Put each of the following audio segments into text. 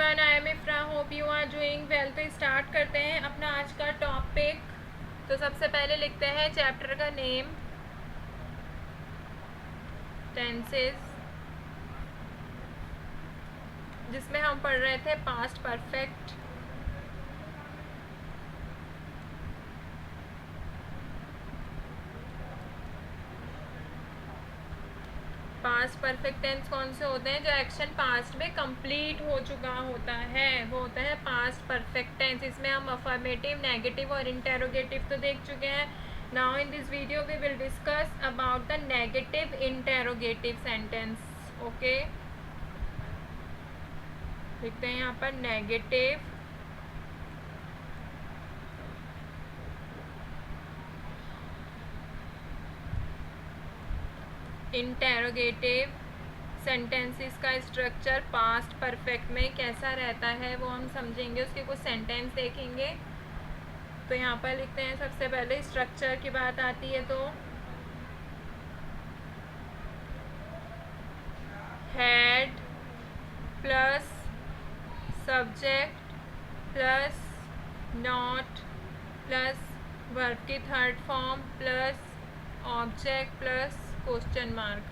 Everyone, I am Ifra, hope you are doing well. तो start करते हैं अपना आज का टॉपिक। तो सबसे पहले लिखते हैं चैप्टर का नेम, टेंसेस, जिसमें हम पढ़ रहे थे past perfect. Past perfect tense कौन से होते हैं? जो एक्शन पास्ट में कंप्लीट हो चुका होता है वो होता है पास्ट परफेक्ट टेंस। इसमें हम अफर्मेटिव, नेगेटिव और इंटेरोगेटिव तो देख चुके हैं। Now in this video we will discuss about the negative interrogative sentence. Okay, लिखते हैं यहाँ पर नेगेटिव इंटेरोगेटिव सेंटेंसेस का स्ट्रक्चर पास्ट परफेक्ट में कैसा रहता है वो हम समझेंगे। उसके कुछ सेंटेंस देखेंगे। तो यहाँ पर लिखते हैं, सबसे पहले स्ट्रक्चर की बात आती है तो had plus subject plus not plus verb की third form plus object plus question mark.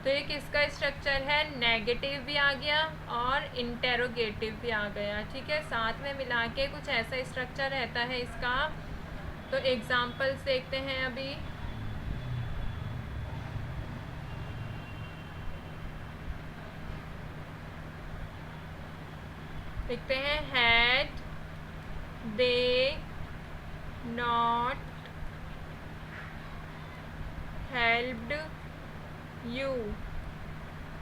तो ये किसका स्ट्रक्चर है? नेगेटिव भी आ गया और इंटेरोगेटिव भी आ गया। ठीक है, साथ में मिला के कुछ ऐसा स्ट्रक्चर रहता है इसका। तो एग्जाम्पल्स देखते हैं अभी। लिखते हैं had they not helped you.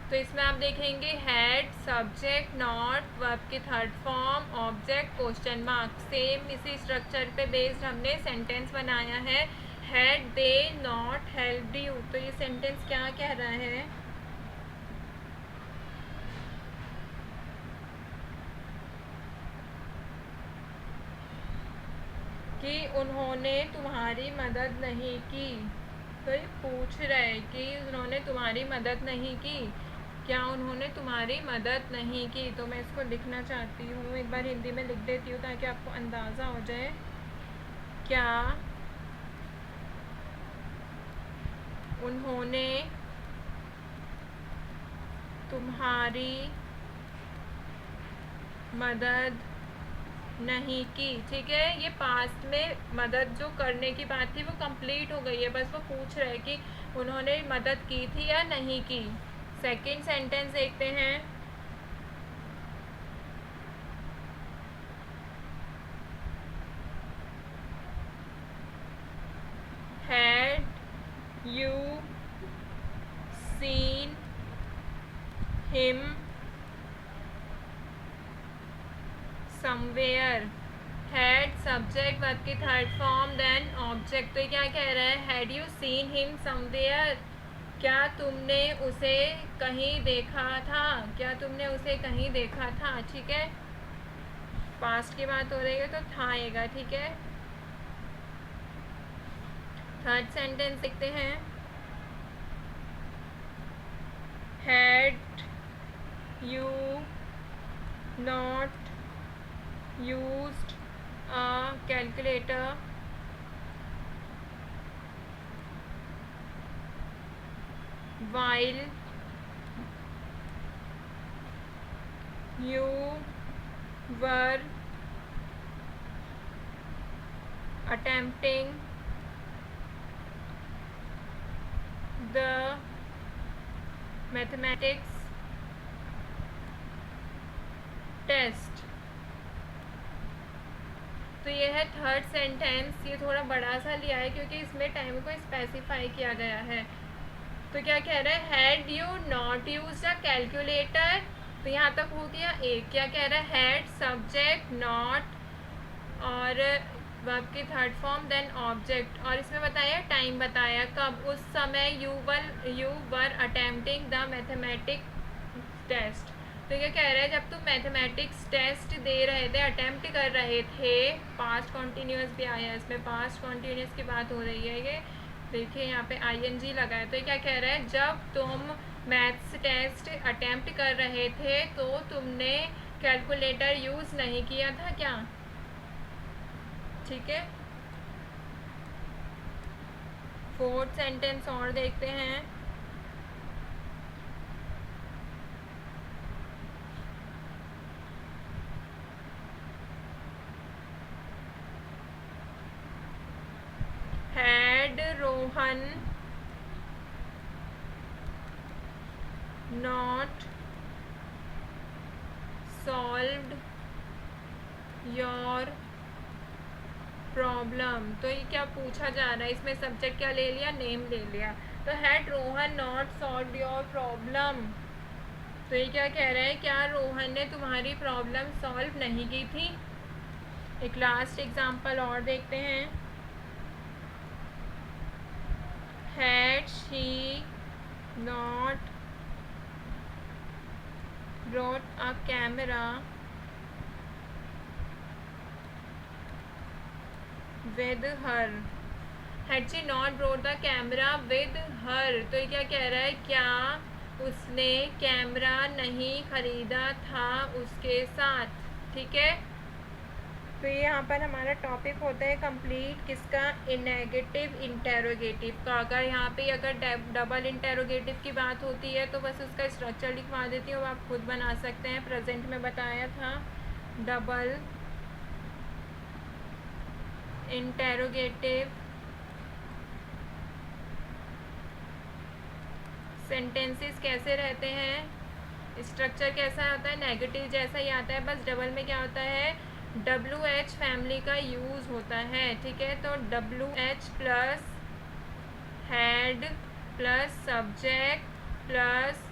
तो इसमें आप देखेंगे हैड, सब्जेक्ट, नॉट, वर्ब की third form, object, question mark. Same इसी स्ट्रक्चर पे बेस्ड हमने सेंटेंस बनाया है। Had they not helped you. तो ये सेंटेंस क्या कह रहा है कि उन्होंने तुम्हारी मदद नहीं की। तो ये पूछ रहे हैं कि उन्होंने तुम्हारी मदद नहीं की, क्या उन्होंने तुम्हारी मदद नहीं की। तो मैं इसको लिखना चाहती हूँ, एक बार हिंदी में लिख देती हूँ ताकि आपको अंदाज़ा हो जाए। क्या उन्होंने तुम्हारी मदद नहीं की। ठीक है, ये पास्ट में मदद जो करने की बात थी वो कंप्लीट हो गई है। बस वो पूछ रहे कि उन्होंने मदद की थी या नहीं की। सेकंड सेंटेंस देखते हैं। Had you seen him somewhere. Had, subject, verb की थर्ड फॉर्म, देन ऑब्जेक्ट। तो क्या कह रहा है? Had you seen him somewhere, क्या तुमने उसे कहीं देखा था, क्या तुमने उसे कहीं देखा था। ठीक है, पास्ट की बात हो रही है तो था आएगा। ठीक है, थर्ड सेंटेंस देखते हैं। Had you not used a calculator while you were attempting the mathematics test। तो ये है थर्ड सेंटेंस। ये थोड़ा बड़ा सा लिया है क्योंकि इसमें टाइम को स्पेसिफाई किया गया है। तो क्या कह रहा है? Had you not used a calculator. तो यहाँ तक हो गया एक। क्या कह रहा है? हैड, सब्जेक्ट, नॉट और वर्ब की थर्ड फॉर्म, देन ऑब्जेक्ट। और इसमें बताया टाइम, बताया कब, उस समय you were attempting the mathematics test. तो क्या कह रहा है? जब तुम मैथमेटिक्स टेस्ट दे रहे थे, अटेम्प्ट कर रहे थे। पास्ट कॉन्टीन्यूअस भी आया, इसमें पास्ट कॉन्टीन्यूअस की बात हो रही है। ये देखिए यहाँ पे ING लगा है। तो क्या कह रहा है? जब तुम मैथ्स टेस्ट अटेम्प्ट कर रहे थे तो तुमने कैलकुलेटर यूज़ नहीं किया था क्या? ठीक है, फोर्थ सेंटेंस और देखते हैं। Had Rohan not solved your problem, तो ये क्या पूछा जा रहा है? इसमें सब्जेक्ट क्या ले लिया? नेम ले लिया। तो had Rohan not solve your problem, तो ये क्या कह रहा है? क्या रोहन ने तुम्हारी प्रॉब्लम सॉल्व नहीं की थी? एक लास्ट एग्जांपल और देखते हैं। Had she not brought a camera with her, had she not brought the camera with her, तो ये क्या कह रहा है? क्या उसने कैमरा नहीं खरीदा था उसके साथ? ठीक है, तो ये यहाँ पर हमारा टॉपिक होता है कंप्लीट किसका? नेगेटिव इंटेरोगेटिव का। अगर यहाँ पे अगर डबल इंटेरोगेटिव की बात होती है तो बस उसका स्ट्रक्चर लिखवा देती हूँ, आप खुद बना सकते हैं। प्रेजेंट में बताया था डबल इंटेरोगेटिव सेंटेंसेस कैसे रहते हैं, स्ट्रक्चर कैसा होता है? नेगेटिव जैसा ही आता है, बस डबल में क्या होता है? WH फैमिली का यूज़ होता है। ठीक है, तो WH plus had plus subject plus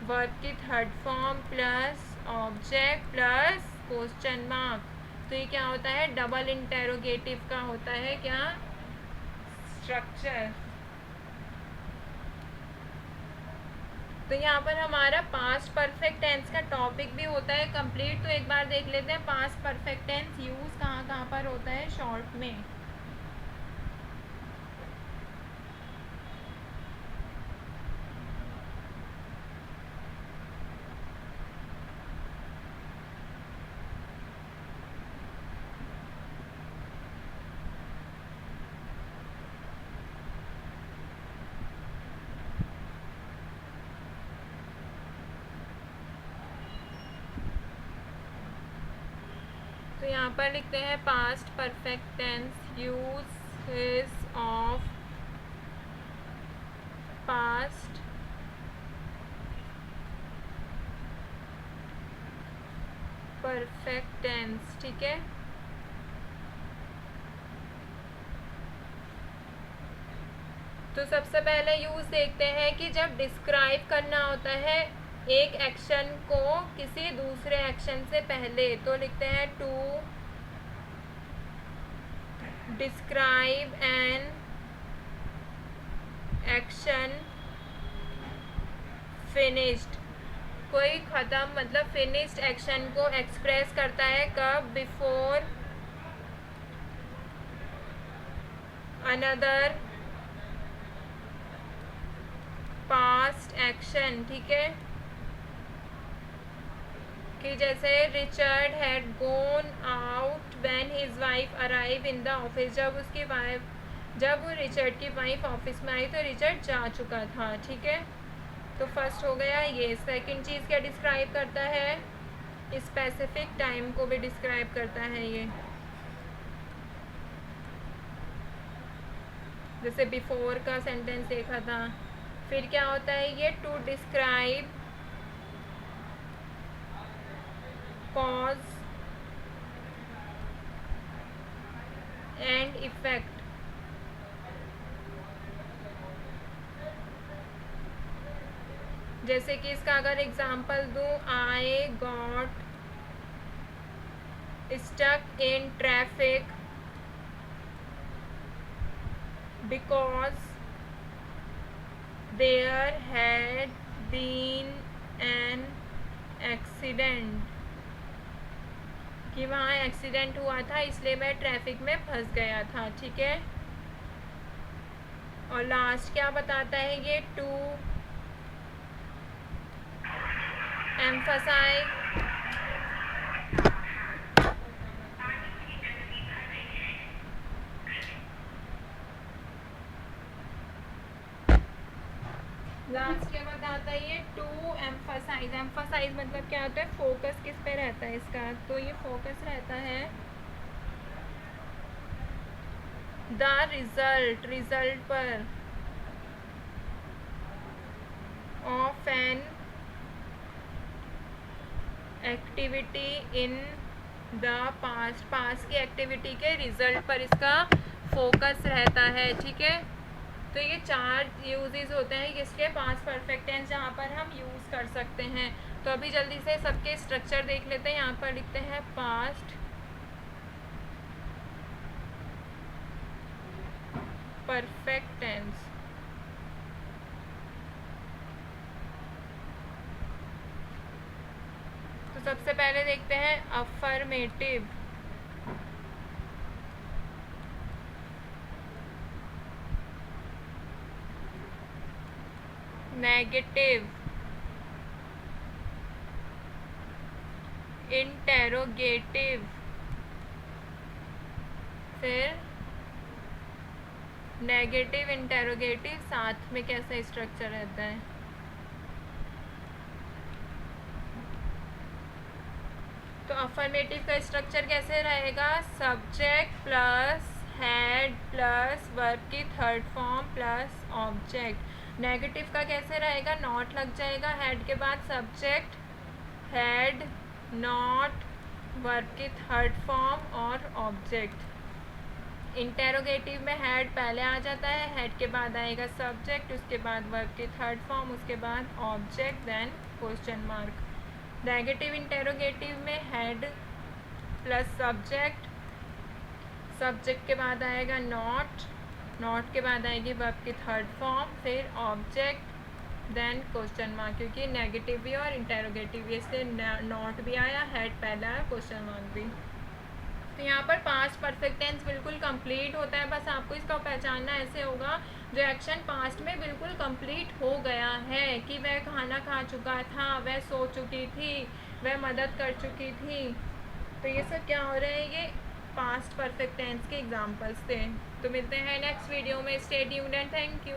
verb की third form plus object plus question mark, तो ये क्या होता है? डबल इंटेरोगेटिव का होता है क्या? स्ट्रक्चर। तो यहाँ पर हमारा पास्ट परफेक्ट टेंस का टॉपिक भी होता है कंप्लीट। तो एक बार देख लेते हैं पास्ट परफेक्ट टेंस यूज़ कहाँ कहाँ पर होता है शॉर्ट में। तो यहाँ पर लिखते हैं past perfect tense use of past perfect tense. ठीक है, तो सबसे पहले यूज देखते हैं कि जब डिस्क्राइब करना होता है एक एक्शन को किसी दूसरे एक्शन से पहले, तो लिखते हैं to describe an action finished, कोई ख़त्म मतलब फिनिश्ड एक्शन को एक्सप्रेस करता है कब? Before another past action. ठीक है, कि जैसे Richard had gone out when his wife arrive in the office, जब रिचर्ड की वाइफ ऑफिस में आई तो रिचर्ड जा चुका था। ठीक है, तो फर्स्ट हो गया ये। सेकंड चीज़ क्या डिस्क्राइब करता है? स्पेसिफिक टाइम को भी डिस्क्राइब करता है ये, जैसे बिफोर का सेंटेंस देखा था। फिर क्या होता है ये? To describe cause and effect, जैसे कि इसका अगर एग्जांपल दूं, I got stuck in traffic because there had been an accident, कि वहाँ एक्सीडेंट हुआ था इसलिए मैं ट्रैफिक में फंस गया था। ठीक है, और लास्ट क्या बताता है ये? टू एम्फसाइज लास्ट के बाद आता है ये टू एम्फसाइज। एम्फसाइज मतलब क्या होता है, फोकस किस पे रहता है इसका, तो ये फोकस रहता है द रिजल्ट, रिजल्ट पर, of an activity in the past, past की एक्टिविटी के रिजल्ट पर इसका फोकस रहता है। ठीक है, तो ये 4 यूजेस होते हैं किसके, पास्ट परफेक्ट टेंस, जहाँ पर हम यूज़ कर सकते हैं। तो अभी जल्दी से सबके स्ट्रक्चर देख लेते हैं। यहाँ पर लिखते हैं पास्ट परफेक्ट टेंस। तो सबसे पहले देखते हैं अफर्मेटिव, नेगेटिव, इंटेरोगेटिव, फिर नेगेटिव इंटेरोगेटिव, साथ में कैसा स्ट्रक्चर रहता है। तो अफर्मेटिव का स्ट्रक्चर कैसे रहेगा, subject plus had plus verb की third form plus object. Negative का कैसे रहेगा, नॉट लग जाएगा हैड के बाद, सब्जेक्ट हैड नॉट वर्ब की थर्ड फॉर्म और ऑब्जेक्ट। इंटेरोगेटिव में हैड पहले आ जाता है, हेड के बाद आएगा सब्जेक्ट, उसके बाद वर्ब की थर्ड फॉर्म, उसके बाद object, then question mark. Negative interrogative में हेड प्लस सब्जेक्ट, सब्जेक्ट के बाद आएगा नॉट, नॉट के बाद आएगी वर्ब की थर्ड फॉर्म, फिर ऑब्जेक्ट, देन क्वेश्चन मार्क, क्योंकि नेगेटिव भी और इंटेरोगेटिव भी, इसलिए नॉट भी आया, हेड पहला है, क्वेश्चन मार्क भी। तो यहाँ पर पास्ट परफेक्ट टेंस बिल्कुल कंप्लीट होता है, बस आपको इसका पहचानना ऐसे होगा, जो एक्शन पास्ट में बिल्कुल कंप्लीट हो गया है, कि वह खाना खा चुका था, वह सो चुकी थी, वह मदद कर चुकी थी। तो ये सब क्या हो रहा है, ये पास्ट परफेक्ट टेंस के एग्जाम्पल्स थे। तो मिलते हैं नेक्स्ट वीडियो में, stay tuned and thank you.